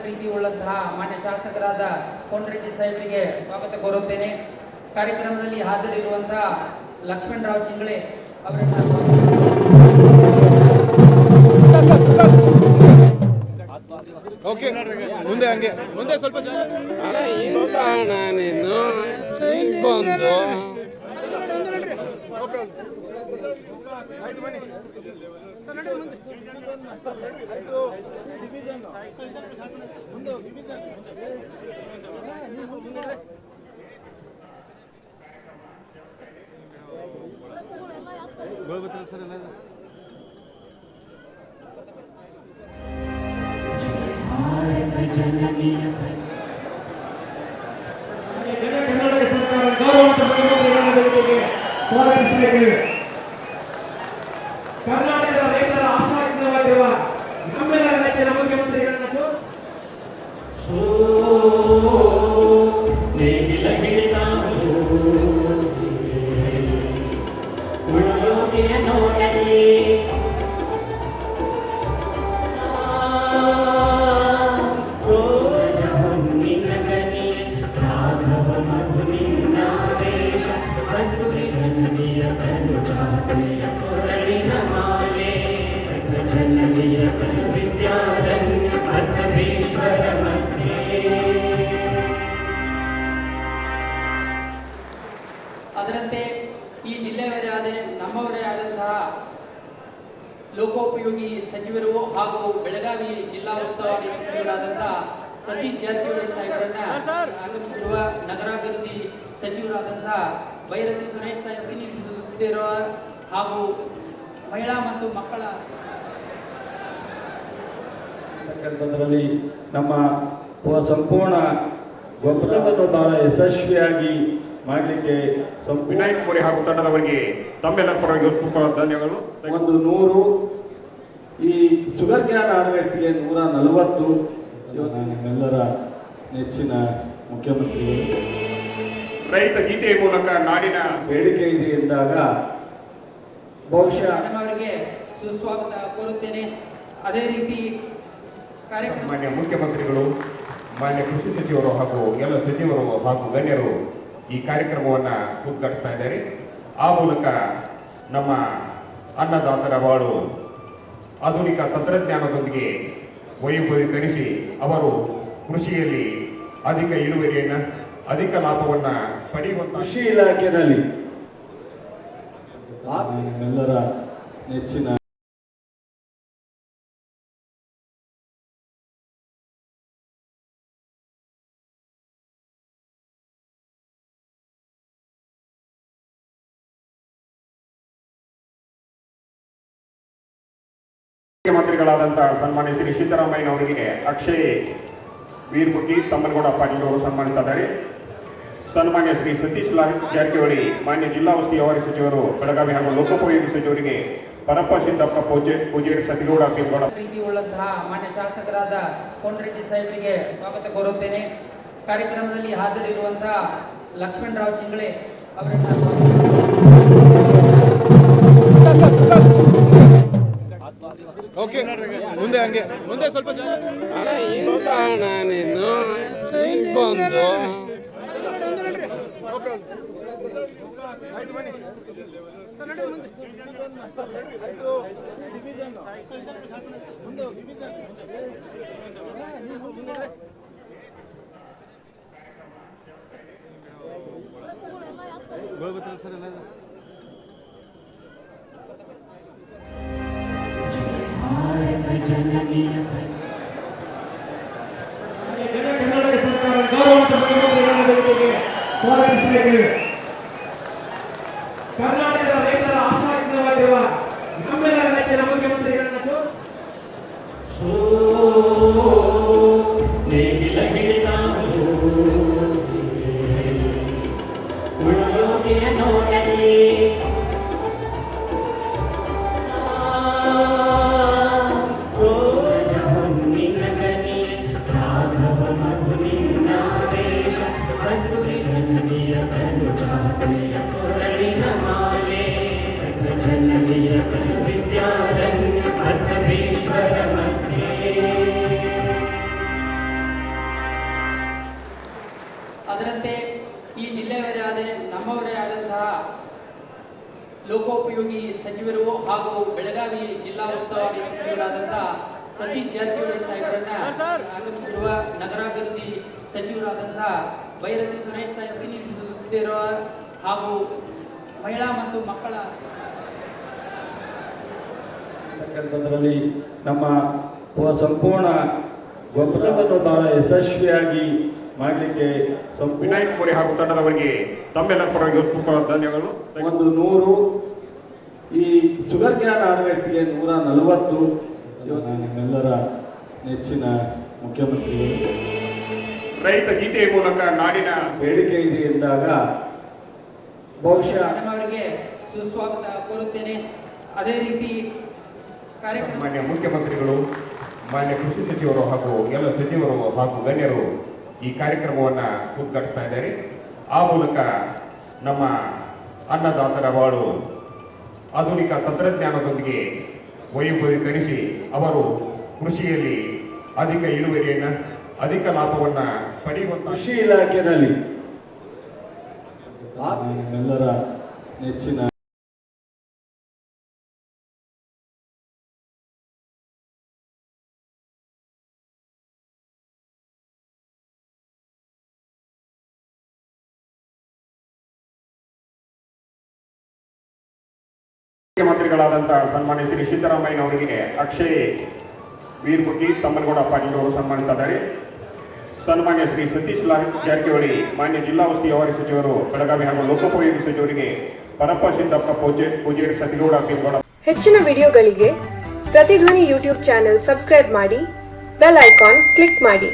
ಪ್ರೀತಿಯುಳ್ಳಂತಹ ಮಾನ್ಯ ಶಾಸಕರಾದ ಕೋನರೆಡ್ಡಿ ಸಾಹೇಬರಿಗೆ ಸ್ವಾಗತ ಕೋರುತ್ತೇನೆ. ಕಾರ್ಯಕ್ರಮದಲ್ಲಿ ಹಾಜರಿರುವಂತಹ ಲಕ್ಷ್ಮಣರಾವ್ ಚಿಂಗಳೆ ಅವರನ್ನು ಓಕೆ ಮುಂದೆ ಹಂಗೆ ಮುಂದೆ ಸ್ವಲ್ಪ ಸರ್ ಎಲ್ಲ ಕರ್ನಾಟಕ ಸರ್ಕಾರ ಗೌರವಾನ್ವಿತ ಮುಖ್ಯಮಂತ್ರಿಗಳಿಗೆ ಸ್ವಾಗತಿಸಬೇಕು. ಕರ್ನಾಟಕದ ರೈತರ ಆಶಾಕಿತವಾಗಿರುವ ನಮ್ಮೆಲ್ಲರ ನೆಚ್ಚಿನ ಮುಖ್ಯಮಂತ್ರಿಗಳನ್ನ ಅದರಂತೆ ಈ ಜಿಲ್ಲೆಯವರೇ ಆದ ನಮ್ಮವರೇ ಆದಂತಹ ಲೋಕೋಪಯೋಗಿ ಸಚಿವರು ಹಾಗೂ ಬೆಳಗಾವಿ ಜಿಲ್ಲಾ ಉಸ್ತುವಾರಿ ಸಚಿವರಾದಂತಹ ಸತೀಶ್ ಜಾರಕಿಹೊಳಿ ಸಾಹೇಬರನ್ನ ಆಗಮಿಸಿರುವ ನಗರಾಭಿವೃದ್ಧಿ ಸಚಿವರಾದಂತಹ ಭೈರತಿ ಸುರೇಶ್ ಸಾಹೇಬರು ಹಾಗೂ ಮಹಿಳಾ ಮತ್ತು ಮಕ್ಕಳ ಸಂದರ್ಭದಲ್ಲಿ ನಮ್ಮ ಸಂಪೂರ್ಣ ಗೊಬ್ಬರವನ್ನು ಬಹಳ ಯಶಸ್ವಿಯಾಗಿ ಮಾಡಲಿಕ್ಕೆ ವಿನಾಯಕ್ ಮೋರೆ ಹಾಗೂ ತಂಡದವರಿಗೆ ತಮ್ಮೆಲ್ಲರ ಪರವಾಗಿ ಹೃತ್ಪೂರ್ವಕ ಧನ್ಯವಾದಗಳು. 100 ಈ ಶುಗರ್ ಕ್ಯಾನ್ ಹಾರ್ವೆಸ್ಟ್ಗೆ 140 ನಿಮ್ಮೆಲ್ಲರ ನೆಚ್ಚಿನ ಮುಖ್ಯಮಂತ್ರಿಗಳು ರೈತ ಗೀತೆಯ ಮೂಲಕ ನಾಡಿನ ಬೇಡಿಕೆ ಇದೆ ಎಂದಾಗ ಬಹುಶಃ ಅವರಿಗೆ ಸುಸ್ವಾಗತ ಕೋರುತ್ತೇನೆ. ಅದೇ ರೀತಿ ಮಾನ್ಯ ಮುಖ್ಯಮಂತ್ರಿಗಳು, ಮಾನ್ಯ ಕೃಷಿ ಸಚಿವರು ಹಾಗೂ ಎಲ್ಲ ಸಚಿವರು ಹಾಗೂ ಗಣ್ಯರು ಈ ಕಾರ್ಯಕ್ರಮವನ್ನು ಉದ್ಘಾಟಿಸ್ತಾ ಇದ್ದಾರೆ. ಆ ಮೂಲಕ ನಮ್ಮ ಅನ್ನದಾತರ ಬಾಳು ಆಧುನಿಕ ತಂತ್ರಜ್ಞಾನದೊಂದಿಗೆ ವೈಭವೀಕರಿಸಿ ಅವರು ಕೃಷಿಯಲ್ಲಿ ಅಧಿಕ ಇಳುವರಿಯನ್ನು ಅಧಿಕ ಲಾಭವನ್ನು ಪಡೆಯುವಂಥ ಕೃಷಿ ಇಲಾಖೆಯಲ್ಲಿ ನಿಮ್ಮೆಲ್ಲರ ನೆಚ್ಚಿನ ಮುಖ್ಯಮಂತ್ರಿಗಳಾದಂತಹ ಸನ್ಮಾನ್ಯ ಶ್ರೀ ಸಿದ್ದರಾಮಯ್ಯ ಅವರಿಗೆ ಅಕ್ಷಯ್ ವೀರಮುಖಿ ತಮ್ಮನಗೌಡ ಪಾಟೀಲ್ ಅವರು ಸನ್ಮಾನಿಸಿದ್ದಾರೆ. ಸನ್ಮಾನ್ಯ ಶ್ರೀ ಸತೀಶ್ ಜಾರಕಿಹೊಳಿ ಮಾನ್ಯ ಜಿಲ್ಲಾ ಉಸ್ತುವಾರಿ ಸಚಿವರು ಬೆಳಗಾವಿ ಹಾಗೂ ಲೋಕೋಪಯೋಗಿ ಸಚಿವರಿಗೆ ಪರಪ್ಪ ಸಿದ್ದಪ್ಪ ಪೂಜೇರಿ ಸತಿಗೌಡ ಭೀಮಗೌಡ ಪ್ರೀತಿಯುಳ್ಳಂತಹ ಮಾನ್ಯ ಶಾಸಕರಾದ ಕೋನರೆಡ್ಡಿ ಸಾಹೇಬರಿಗೆ ಸ್ವಾಗತ ಕೋರುತ್ತೇನೆ. ಕಾರ್ಯಕ್ರಮದಲ್ಲಿ ಹಾಜರಿರುವಂತಹ ಲಕ್ಷ್ಮಣರಾವ್ ಚಿಂಗಳೆ ಅವರನ್ನು ಓಕೆ ಮುಂದೆ ಹಂಗೆ ಮುಂದೆ ಸ್ವಲ್ಪ ಸರ್ ಎಲ್ಲ ಕರ್ನಾಟಕ ಸರ್ಕಾರ ಗೌರವಾನ್ವಿತ ಮುಖ್ಯಮಂತ್ರಿಗಳಿಗೆ ಸ್ವಾಗತಿಸಬೇಕು. ಕರ್ನಾಟಕದ ರೈತರ ಆಶಾಕಿತವಾಗಿರುವ ನಮ್ಮೆಲ್ಲರ ನೆಚ್ಚಿನ ಮುಖ್ಯಮಂತ್ರಿಗಳನ್ನ Kanu ಅದರಂತೆ ಈ ಜಿಲ್ಲೆಯವರೇ ಆದ ನಮ್ಮವರೇ ಆದಂತಹ ಲೋಕೋಪಯೋಗಿ ಸಚಿವರು ಹಾಗೂ ಬೆಳಗಾವಿ ಜಿಲ್ಲಾ ಉಸ್ತುವಾರಿ ಸಚಿವರಾದಂತಹ ಸತೀಶ್ ಜಾರಕಿಹೊಳಿ ಸಾಹೇಬರನ್ನ ಆಗಮಿಸಿರುವ ನಗರಾಭಿವೃದ್ಧಿ ಸಚಿವರಾದಂತಹ ಭೈರತಿ ಸುರೇಶ್ ಸಾಹೇಬ್ ಪ್ರತಿನಿಧಿಸುತ್ತಿರುವ ಹಾಗೂ ಮಹಿಳಾ ಮತ್ತು ಮಕ್ಕಳ ಸಂದರ್ಭದಲ್ಲಿ ನಮ್ಮ ಸಂಪೂರ್ಣ ಗೊಬ್ಬರವನ್ನು ಬಹಳ ಯಶಸ್ವಿಯಾಗಿ ಮಾಡಲಿಕ್ಕೆ ವಿನಾಯಕ್ ಮೋರೆ ಹಾಗೂ ತಂಡದವರಿಗೆ ತಮ್ಮೆಲ್ಲರ ಪರವಾಗಿ ಹೃತ್ಪೂರ್ವಕ ಧನ್ಯವಾದಗಳು. ಒಂದು 100 ಈ ಶುಗರ್ ಕ್ಯಾನ್ ಹಾರ್ವೆಸ್ಟ್ಗೆ 140 ನಿಮ್ಮೆಲ್ಲರ ನೆಚ್ಚಿನ ಮುಖ್ಯಮಂತ್ರಿಗಳು ರೈತ ಗೀತೆಯ ಮೂಲಕ ನಾಡಿನ ಬೇಡಿಕೆ ಇದೆ ಎಂದಾಗ ಬಹುಶಃ ಮೇಡಮ್ ಅವರಿಗೆ ಸುಸ್ವಾಗತ ಕೋರುತ್ತೇನೆ. ಅದೇ ರೀತಿ ಕಾರ್ಯಕ್ರಮ ಮಾನ್ಯ ಮುಖ್ಯಮಂತ್ರಿಗಳು, ಮಾನ್ಯ ಕೃಷಿ ಸಚಿವರು ಹಾಗೂ ಎಲ್ಲ ಸಚಿವರು ಹಾಗೂ ಗಣ್ಯರು ಈ ಕಾರ್ಯಕ್ರಮವನ್ನು ಉದ್ಘಾಟಿಸ್ತಾ ಇದ್ದಾರೆ. ಆ ಮೂಲಕ ನಮ್ಮ ಅನ್ನದಾತರ ಬಾಳು ಆಧುನಿಕ ತಂತ್ರಜ್ಞಾನದೊಂದಿಗೆ ವೈಭವೀಕರಿಸಿ ಅವರು ಕೃಷಿಯಲ್ಲಿ ಅಧಿಕ ಇಳುವರಿಯನ್ನು ಅಧಿಕ ಲಾಭವನ್ನು ಪಡೆಯುವಂತ ಕೃಷಿ ಇಲಾಖೆಯಲ್ಲಿ ನಿಮ್ಮೆಲ್ಲರ ನೆಚ್ಚಿನ ಮುಖ್ಯಮಂತ್ರಿಗಳಾದಂತಹ ಸನ್ಮಾನ್ಯ ಶ್ರೀ ಸಿದ್ದರಾಮಯ್ಯ ಅವರಿಗೆ ಅಕ್ಷಯ್ ವೀರ್ಮುಖಿ ತಮ್ಮನಗೌಡ ಪಾಟೀಲ್ ಅವರು ಸನ್ಮಾನಿಸಿದ್ದಾರೆ. ಸನ್ಮಾನ್ಯ ಶ್ರೀ ಸತೀಶ್ ಜಾರಕಿಹೊಳಿ ಮಾನ್ಯ ಜಿಲ್ಲಾ ಉಸ್ತುವಾರಿ ಸಚಿವರು ಬೆಳಗಾವಿ ಹಾಗೂ ಲೋಕೋಪಯೋಗಿ ಸಚಿವರಿಗೆ ಪರಪ್ಪ ಸಿದ್ದಪ್ಪ ಪೂಜೇರಿ ಸತಿಗೌಡ ಭೀಮಗೌಡ. ಹೆಚ್ಚಿನ ವಿಡಿಯೋಗಳಿಗೆ ಪ್ರತಿಧ್ವನಿ ಯೂಟ್ಯೂಬ್ ಚಾನೆಲ್ ಸಬ್ಸ್ಕ್ರೈಬ್ ಮಾಡಿ, ಬೆಲ್ ಐಕಾನ್ ಕ್ಲಿಕ್ ಮಾಡಿ.